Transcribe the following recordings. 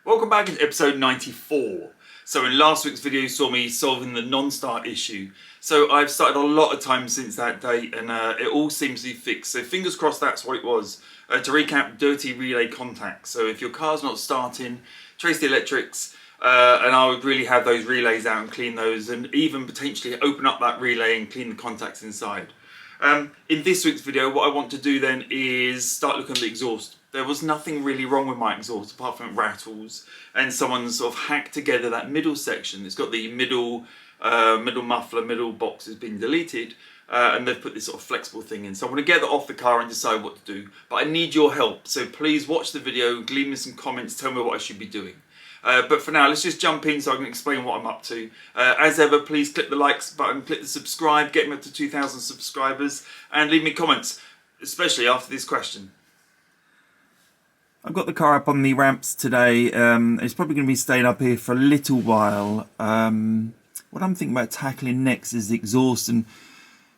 Welcome back to episode 94. So in last week's video you saw me solving the non-start issue. So I've started a lot of time since that date and it all seems to be fixed. So fingers crossed that's what it was. To recap, dirty relay contacts. So if your car's not starting, trace the electrics and I would really have those relays out and clean those and even potentially open up that relay and clean the contacts inside. In this week's video what I want to do then is start looking at the exhaust. There was nothing really wrong with my exhaust apart from it rattles and someone sort of hacked together that middle section. It's got the middle muffler, middle box has been deleted and they've put this sort of flexible thing in. So I'm going to get that off the car and decide what to do. But I need your help, so please watch the video, leave me some comments, tell me what I should be doing. But for now, let's just jump in so I can explain what I'm up to. As ever, please click the likes button, click the subscribe, get me up to 2,000 subscribers, and leave me comments, especially after this question. I've got the car up on the ramps today. It's probably going to be staying up here for a little while. What I'm thinking about tackling next is the exhaust and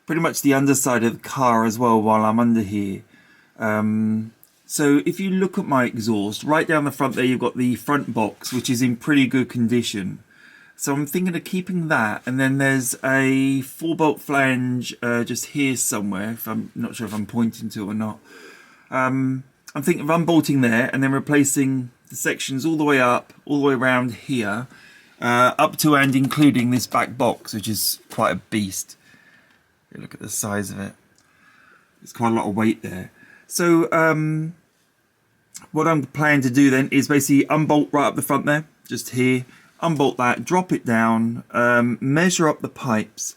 pretty much the underside of the car as well while I'm under here. So if you look at my exhaust, right down the front there you've got the front box, which is in pretty good condition. So I'm thinking of keeping that, and then there's a 4-bolt flange just here somewhere, if I'm not sure if I'm pointing to it or not. I'm thinking of unbolting there and then replacing the sections all the way up, all the way around here, up to and including this back box, which is quite a beast. Look at the size of it. There's quite a lot of weight there. So what I'm planning to do then is basically unbolt right up the front there, just here, unbolt that, drop it down, measure up the pipes.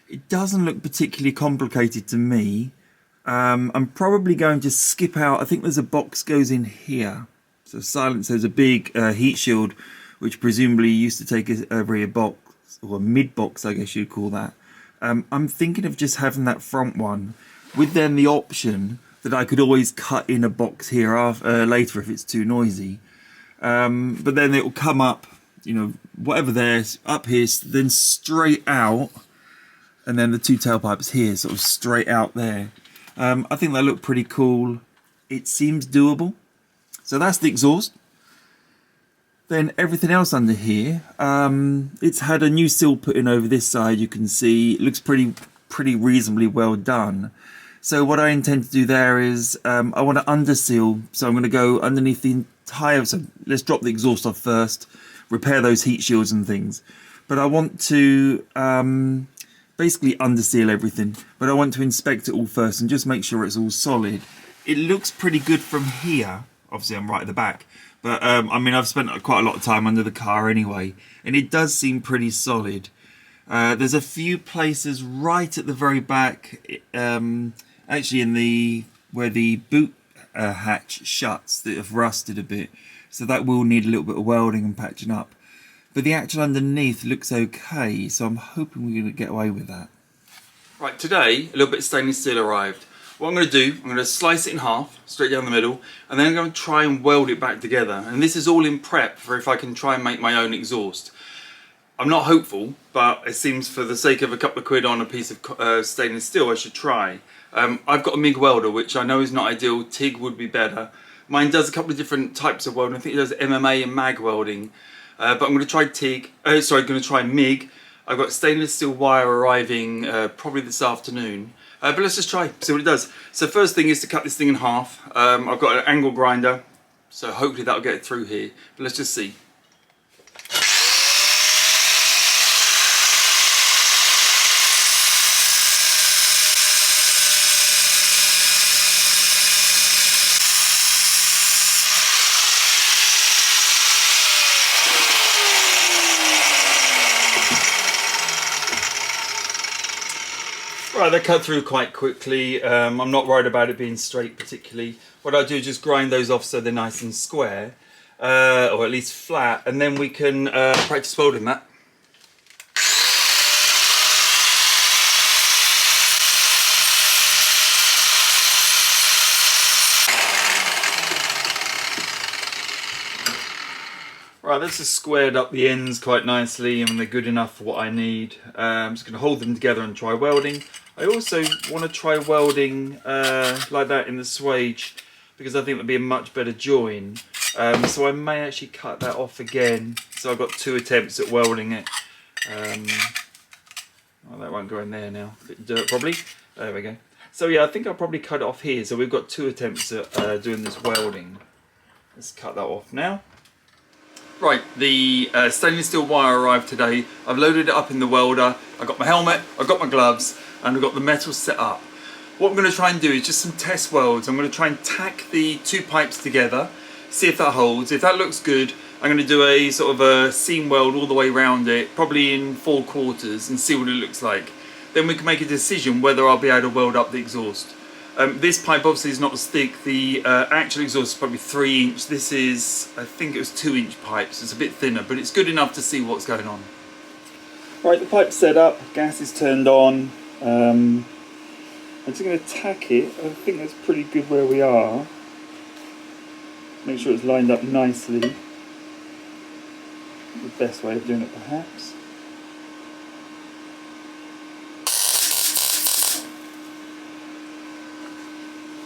It doesn't look particularly complicated to me. I'm probably going to skip out, I think there's a box goes in here. So there's a big heat shield, which presumably used to take a rear box, or a mid box I guess you'd call that. I'm thinking of just having that front one, with then the option that I could always cut in a box here later if it's too noisy. But then it will come up, you know, whatever there's up here, then straight out, and then the two tailpipes here, sort of straight out there. I think they look pretty cool. It seems doable. So that's the exhaust. Then everything else under here, it's had a new sill put in over this side. You can see it looks pretty reasonably well done. So what I intend to do there is I want to underseal. So I'm going to go underneath the entire. So let's drop the exhaust off first, repair those heat shields and things. But I want to basically underseal everything. But I want to inspect it all first and just make sure it's all solid. It looks pretty good from here. Obviously I'm right at the back. But I mean, I've spent quite a lot of time under the car anyway, and it does seem pretty solid. There's a few places right at the very back, actually in where the boot hatch shuts, that have rusted a bit. So that will need a little bit of welding and patching up. But the actual underneath looks okay, so I'm hoping we're going to get away with that. Right, today a little bit of stainless steel arrived. What I'm going to do, I'm going to slice it in half, straight down the middle, and then I'm going to try and weld it back together. And this is all in prep for if I can try and make my own exhaust. I'm not hopeful, but it seems for the sake of a couple of quid on a piece of stainless steel, I should try. I've got a MIG welder, which I know is not ideal. TIG would be better. Mine does a couple of different types of welding. I think it does MMA and mag welding. But I'm going to try I'm going to try MIG. I've got stainless steel wire arriving probably this afternoon. But let's just try, see what it does. So first thing is to cut this thing in half. I've got an angle grinder, so hopefully that'll get it through here. But let's just see. Right, they cut through quite quickly. I'm not worried about it being straight particularly. What I do is just grind those off so they're nice and square, or at least flat, and then we can practice welding that. Right, this has squared up the ends quite nicely and they're good enough for what I need. I'm just going to hold them together and try welding. I also want to try welding like that in the swage because I think it would be a much better join. So I may actually cut that off again. So I've got 2 attempts at welding it. Oh, that won't go in there now. Bit dirt probably. There we go. So yeah, I think I'll probably cut it off here. So we've got 2 attempts at doing this welding. Let's cut that off now. Right, the stainless steel wire arrived today. I've loaded it up in the welder. I've got my helmet, I've got my gloves, and I've got the metal set up. What I'm going to try and do is just some test welds. I'm going to try and tack the 2 pipes together, see if that holds. If that looks good, I'm going to do a sort of a seam weld all the way around it, probably in 4 quarters, and see what it looks like. Then we can make a decision whether I'll be able to weld up the exhaust. This pipe obviously is not stick. The actual exhaust is probably 3 inch. This is, I think it was 2 inch pipes. So it's a bit thinner, but it's good enough to see what's going on. Right, the pipe's set up, gas is turned on. I'm just going to tack it. I think that's pretty good where we are. Make sure it's lined up nicely. The best way of doing it perhaps.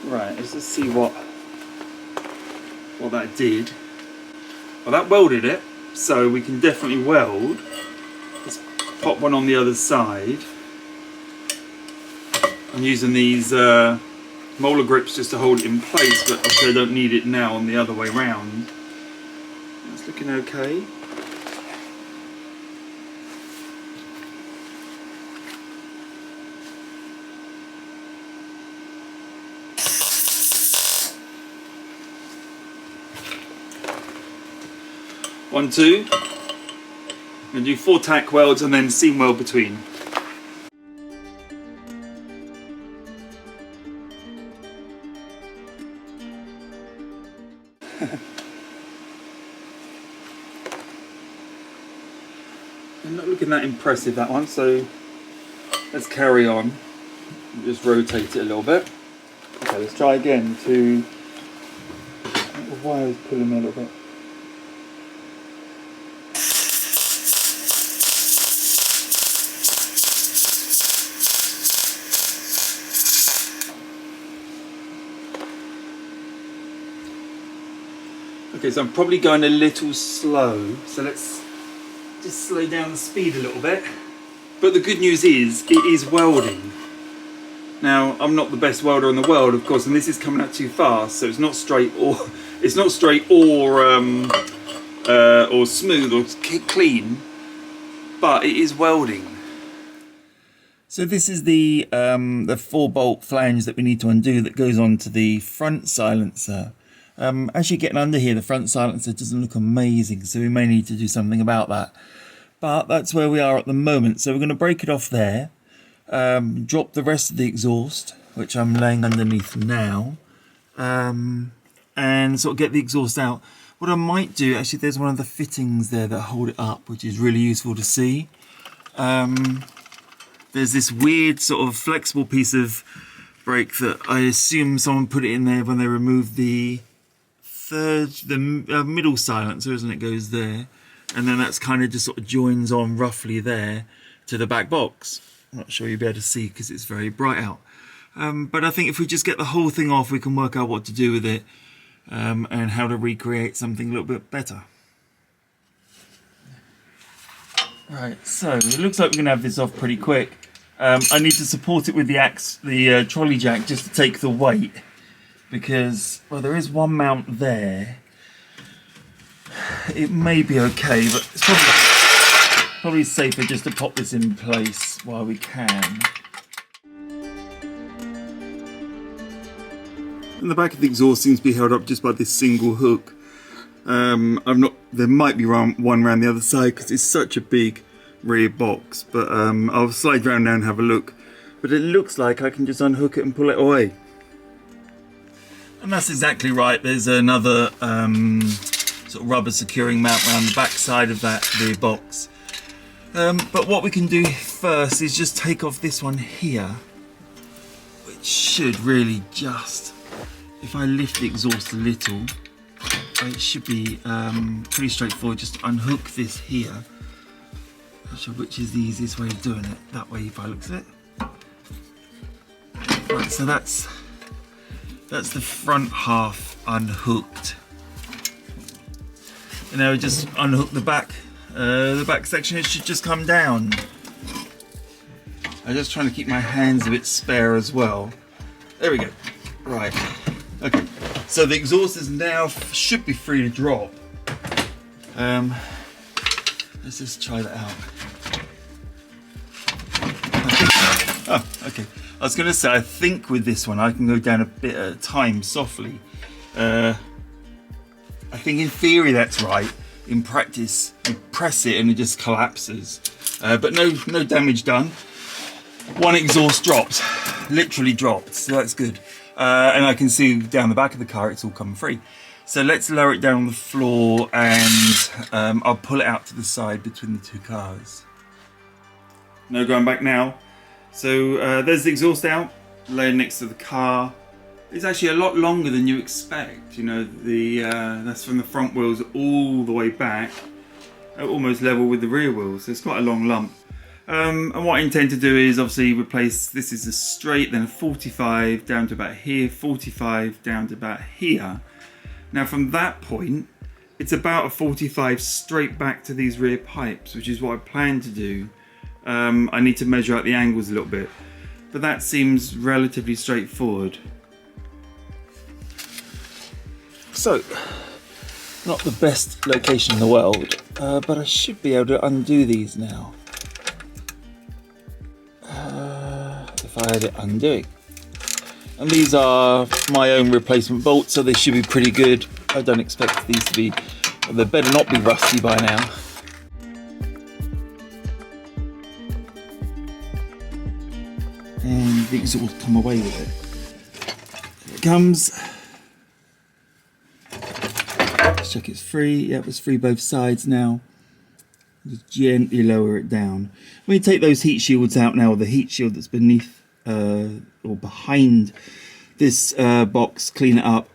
Right, let's just see what that did. Well, that welded it, so we can definitely weld. Let's pop one on the other side. I'm using these molar grips just to hold it in place, but obviously I don't need it now on the other way round. That's looking okay. One, 2. I'm going to do 4 tack welds and then seam weld between. I'm not looking that impressive, that one, so let's carry on. Just rotate it a little bit. Okay, let's try again to... The wire's pulling me a little bit. Okay, so I'm probably going a little slow, so let's just slow down the speed a little bit. But the good news is, it is welding. Now, I'm not the best welder in the world, of course, and this is coming out too fast, so it's not straight or smooth or clean, but it is welding. So this is the 4-bolt flange that we need to undo that goes onto the front silencer. Actually getting under here, the front silencer doesn't look amazing, so we may need to do something about that. But that's where we are at the moment, so we're going to break it off there, drop the rest of the exhaust, which I'm laying underneath now, and sort of get the exhaust out. What I might do, actually there's one of the fittings there that hold it up, which is really useful to see. There's this weird sort of flexible piece of brake that I assume someone put it in there when they removed the middle silencer, isn't it, goes there, and then that's kind of just sort of joins on roughly there to the back box. I'm not sure you'll be able to see because it's very bright out, but I think if we just get the whole thing off, we can work out what to do with it, and how to recreate something a little bit better. Right, so it looks like we're gonna have this off pretty quick. I need to support it with the trolley jack just to take the weight, because, well, there is one mount there. It may be okay, but it's probably safer just to pop this in place while we can. And the back of the exhaust seems to be held up just by this single hook. There might be one around the other side because it's such a big rear box, but I'll slide around now and have a look. But it looks like I can just unhook it and pull it away. And that's exactly right. There's another sort of rubber securing mount around the back side of that rear box. But what we can do first is just take off this one here, which should really just, if I lift the exhaust a little, it should be pretty straightforward. Just unhook this here. Not sure which is the easiest way of doing it. That way, if I look at it. Right, so that's the front half unhooked. And now we just unhook the back section. It should just come down. I'm just trying to keep my hands a bit spare as well. There we go. Right. Okay. So the exhaust is now should be free to drop. Let's just try that out. Oh, okay. I was going to say, I think with this one I can go down a bit at a time softly. I think in theory that's right. In practice, you press it and it just collapses. But no damage done. One exhaust dropped, literally dropped, so that's good. And I can see down the back of the car it's all come free. So let's lower it down on the floor and I'll pull it out to the side between the two cars. No going back now. So there's the exhaust out, laying next to the car. It's actually a lot longer than you expect. You know, that's from the front wheels all the way back, almost level with the rear wheels. So it's quite a long lump. And what I intend to do is obviously replace, this is a straight, then a 45 down to about here, 45 down to about here. Now from that point, it's about a 45 straight back to these rear pipes, which is what I plan to do. I need to measure out the angles a little bit, but that seems relatively straightforward. So, not the best location in the world, but I should be able to undo these now. If I had it undoing. And these are my own replacement bolts, so they should be pretty good. I don't expect these to be, they better not be rusty by now. And the exhaust come away with it. Here it comes. Let's check it's free. Yep, it's free both sides now. Just gently lower it down. When you take those heat shields out now, or the heat shield that's beneath or behind this box, clean it up.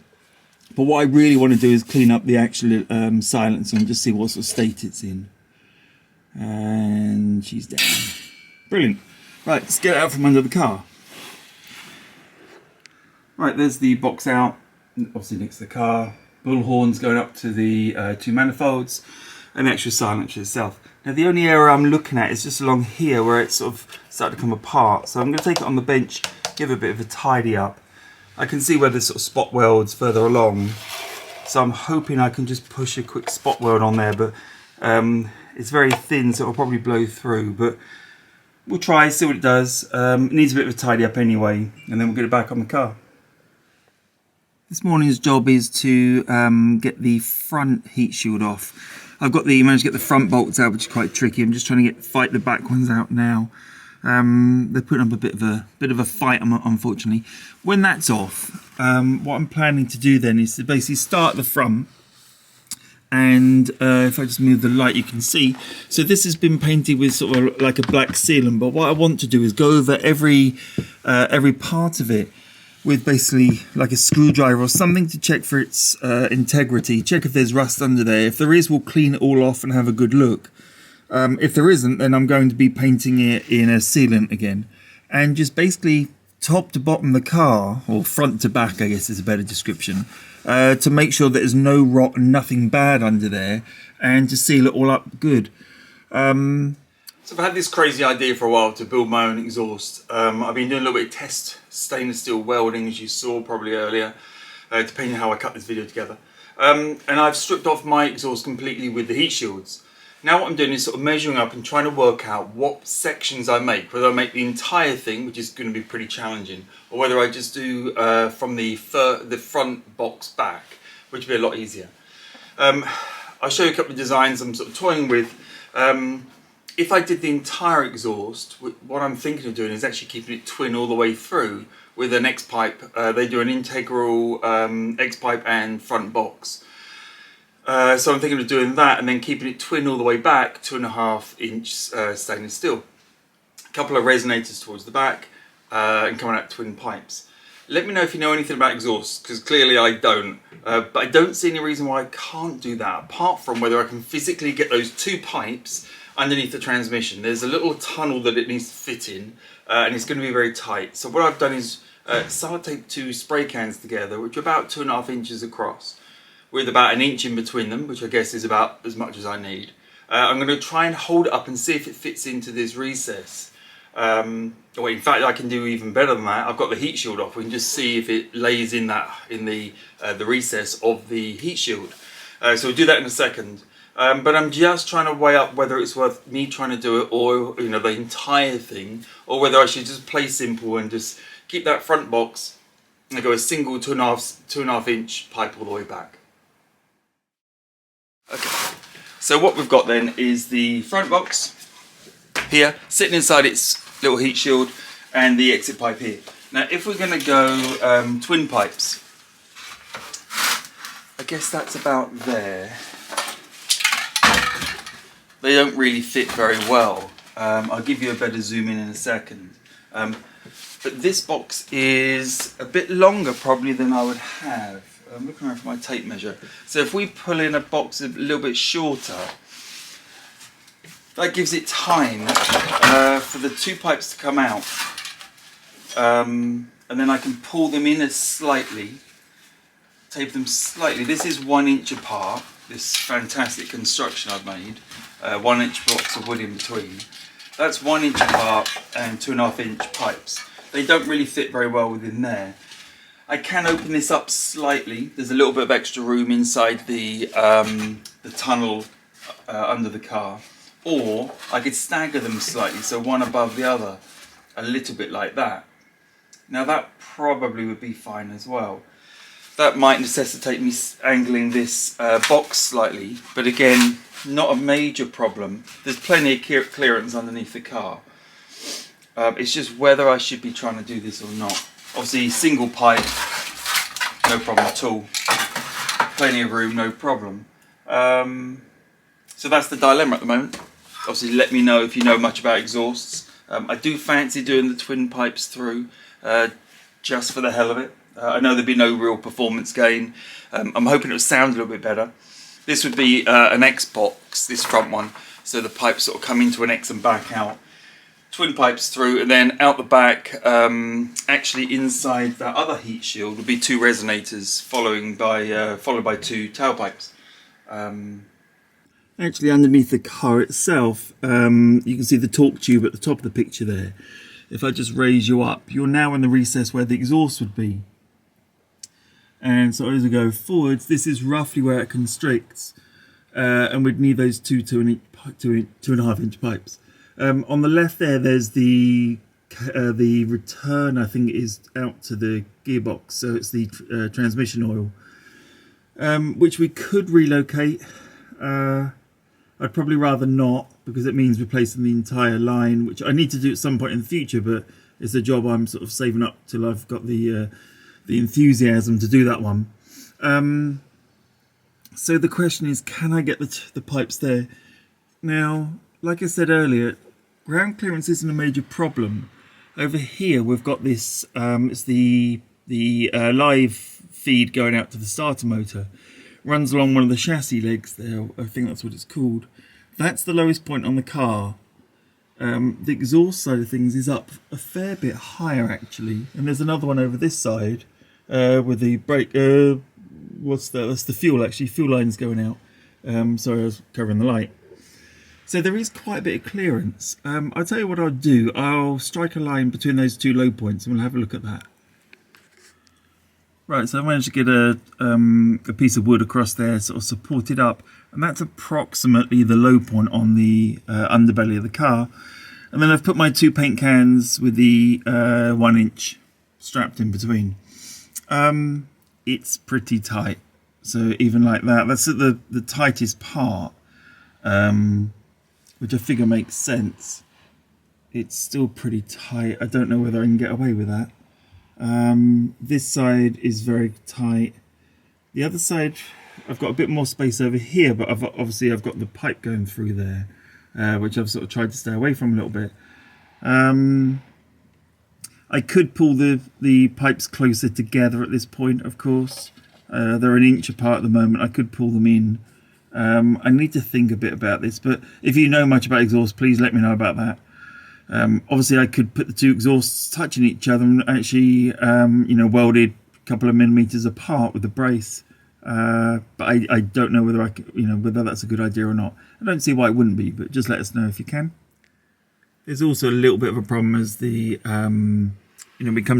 But what I really want to do is clean up the actual silencer and just see what sort of state it's in. And she's down. Brilliant. Right, let's get it out from under the car. Right, there's the box out, obviously next to the car. Bull horns going up to the two manifolds, and the actual silencer itself. Now the only area I'm looking at is just along here where it's sort of started to come apart. So I'm going to take it on the bench, give it a bit of a tidy up. I can see where there's sort of spot welds further along. So I'm hoping I can just push a quick spot weld on there, but it's very thin, so it'll probably blow through. But we'll try, see what it does. It needs a bit of a tidy up anyway, and then we'll get it back on the car. This morning's job is to get the front heat shield off. I've managed to get the front bolts out, which is quite tricky. I'm just trying to fight the back ones out now. They're putting up a bit of a fight, unfortunately. When that's off, what I'm planning to do then is to basically start the front. And if I just move the light, you can see. So this has been painted with sort of like a black sealant. But what I want to do is go over every part of it with basically like a screwdriver or something to check for its integrity, check if there's rust under there. If there is, we'll clean it all off and have a good look. If there isn't, then I'm going to be painting it in a sealant again. And just basically top to bottom the car, or front to back I guess is a better description, to make sure that there's no rot and nothing bad under there, and to seal it all up good. So I've had this crazy idea for a while to build my own exhaust. I've been doing a little bit of test stainless steel welding, as you saw probably earlier, depending on how I cut this video together. And I've stripped off my exhaust completely with the heat shields. Now what I'm doing is sort of measuring up and trying to work out what sections I make, whether I make the entire thing, which is going to be pretty challenging, or whether I just do from the front box back, which would be a lot easier. I'll show you a couple of designs I'm sort of toying with. If I did the entire exhaust, what I'm thinking of doing is actually keeping it twin all the way through with an X-pipe. They do an integral X-pipe and front box. So I'm thinking of doing that and then keeping it twin all the way back, 2.5 inch stainless steel. A couple of resonators towards the back and coming out twin pipes. Let me know if you know anything about exhausts, because clearly I don't. But I don't see any reason why I can't do that, apart from whether I can physically get those two pipes underneath the transmission. There's a little tunnel that it needs to fit in, and it's going to be very tight. So what I've done is sellotape two spray cans together, which are about 2.5 inches across. with about an inch in between them, which I guess is about as much as I need. I'm going to try and hold it up and see if it fits into this recess. Well, in fact, I can do even better than that. I've got the heat shield off. We can just see if it lays in the recess of the heat shield. So we'll do that in a second. But I'm just trying to weigh up whether it's worth me trying to do it, or the entire thing, or whether I should just play simple and just keep that front box and go a single 2.5 inch pipe all the way back. Okay. So what we've got then is the front box here, sitting inside its little heat shield, and the exit pipe here. Now, if we're going to go twin pipes, I guess that's about there. They don't really fit very well. I'll give you a better zoom in a second. But this box is a bit longer probably than I would have. I'm looking around for my tape measure. So if we pull in a box a little bit shorter, that gives it time for the two pipes to come out. And then I can pull them in slightly, tape them slightly. This is 1 inch apart, this fantastic construction I've made. 1 inch blocks of wood in between. That's 1 inch apart and 2.5 inch pipes. They don't really fit very well within there. I can open this up slightly. There's a little bit of extra room inside the tunnel under the car. Or I could stagger them slightly, so one above the other, a little bit like that. Now that probably would be fine as well. That might necessitate me angling this box slightly, but again, not a major problem. There's plenty of clearance underneath the car. It's just whether I should be trying to do this or not. Obviously, single pipe, no problem at all. Plenty of room, no problem. So that's the dilemma at the moment. Obviously, let me know if you know much about exhausts. I do fancy doing the twin pipes through, just for the hell of it. I know there'd be no real performance gain. I'm hoping it would sound a little bit better. This would be an X box, this front one. So the pipes sort of come into an X and back out. Twin pipes through, and then out the back, actually inside that other heat shield would be 2 resonators, followed by 2 tailpipes. Actually, underneath the car itself, you can see the torque tube at the top of the picture there. If I just raise you up, you're now in the recess where the exhaust would be. And so as we go forwards, this is roughly where it constricts, and we'd need those 2.5 inch pipes. On the left there's the return, I think it is out to the gearbox, so it's the transmission oil, which we could relocate. I'd probably rather not, because it means replacing the entire line, which I need to do at some point in the future, but it's a job I'm sort of saving up till I've got the enthusiasm to do that one. So the question is, can I get the pipes there? Now, like I said earlier, ground clearance isn't a major problem. Over here we've got this, it's the live feed going out to the starter motor. Runs along one of the chassis legs there, I think that's what it's called. That's the lowest point on the car. The exhaust side of things is up a fair bit higher actually, and there's another one over this side with the brake, what's that? That's the fuel actually, fuel line's going out. Sorry, I was covering the light. So there is quite a bit of clearance. I'll tell you what I'll do, I'll strike a line between those 2 low points and we'll have a look at that. Right, so I managed to get a piece of wood across there, sort of supported up, and that's approximately the low point on the underbelly of the car. And then I've put my 2 paint cans with the 1 inch strapped in between. It's pretty tight, so even like that, that's at the tightest part, which I figure makes sense. It's still pretty tight. I don't know whether I can get away with that. This side is very tight. The other side, I've got a bit more space over here, but obviously I've got the pipe going through there, which I've sort of tried to stay away from a little bit. I could pull the pipes closer together at this point, of course. They're an inch apart at the moment. I could pull them in. I need to think a bit about this, but if you know much about exhaust, please let me know about that. Obviously I could put the 2 exhausts touching each other and actually welded a couple of millimeters apart with the brace. But I don't know whether whether that's a good idea or not. I don't see why it wouldn't be, but just let us know if you can. There's also a little bit of a problem as we come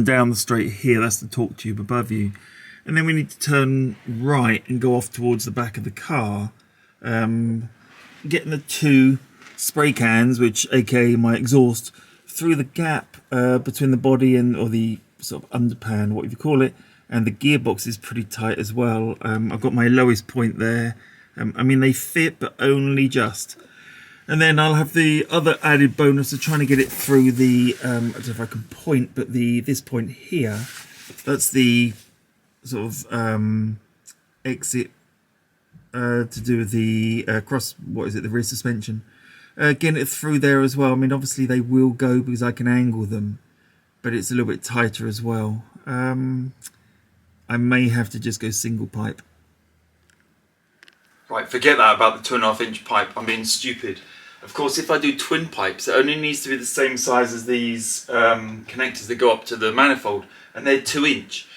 down the straight here. That's the torque tube above you, and then we need to turn right and go off towards the back of the car. Getting the two spray cans, which aka my exhaust, through the gap between the body or the sort of underpan, whatever you call it, and the gearbox is pretty tight as well. I've got my lowest point there. I mean, they fit, but only just. And then I'll have the other added bonus of trying to get it through the, I don't know if I can point, but this point here, that's the sort of exit to do with the the rear suspension. Getting it through there as well. I mean, obviously they will go because I can angle them, but it's a little bit tighter as well. I may have to just go single pipe. Right, forget that about the 2.5 inch pipe. I'm being stupid. Of course, if I do twin pipes, it only needs to be the same size as these connectors that go up to the manifold, and they're 2 inch.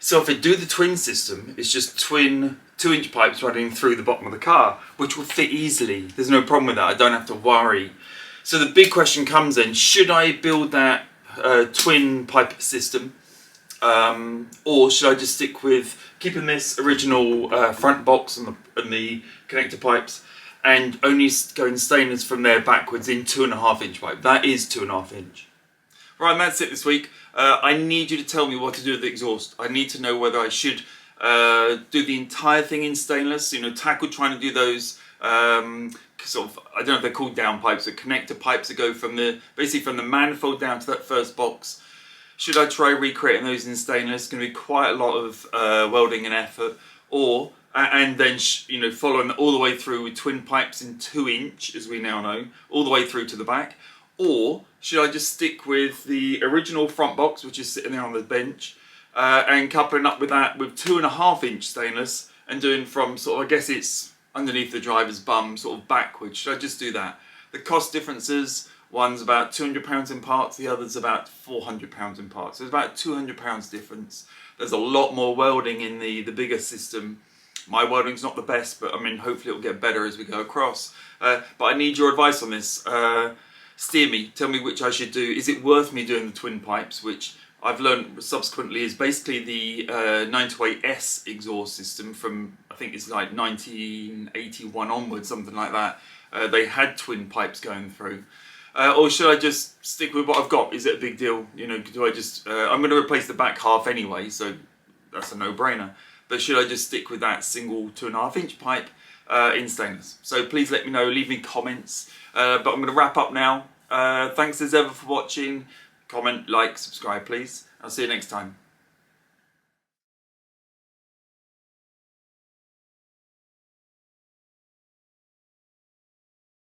So if I do the twin system, it's just twin 2-inch pipes running through the bottom of the car, which will fit easily. There's no problem with that. I don't have to worry. So the big question comes then, should I build that twin pipe system, or should I just stick with keeping this original front box and the connector pipes, and only going stainless from there backwards in 2.5 inch pipe? That is 2.5 inch. Right, and that's it this week. I need you to tell me what to do with the exhaust. I need to know whether I should do the entire thing in stainless, tackle trying to do those sort of, I don't know if they're called down pipes, or connector pipes that go basically from the manifold down to that first box. Should I try recreating those in stainless? It's going to be quite a lot of welding and effort. And then following all the way through with twin pipes in 2 inch, as we now know, all the way through to the back. Or should I just stick with the original front box, which is sitting there on the bench, and coupling up with that with 2.5 inch stainless, and doing from sort of, I guess it's underneath the driver's bum, sort of backwards? Should I just do that? The cost differences, one's about £200 in parts, the other's about £400 in parts. So there's about £200 difference. There's a lot more welding in the bigger system. My welding's not the best, but I mean, hopefully it'll get better as we go across. But I need your advice on this. Steer me, tell me which I should do. Is it worth me doing the twin pipes, which I've learned subsequently is basically the 928S exhaust system from, I think it's like 1981 onwards, something like that. They had twin pipes going through. Or should I just stick with what I've got? Is it a big deal? Do I just, I'm going to replace the back half anyway, so that's a no-brainer. But should I just stick with that single 2.5 inch pipe in stainless? So please let me know, leave me comments. But I'm going to wrap up now. Thanks as ever for watching. Comment, like, subscribe please. I'll see you next time.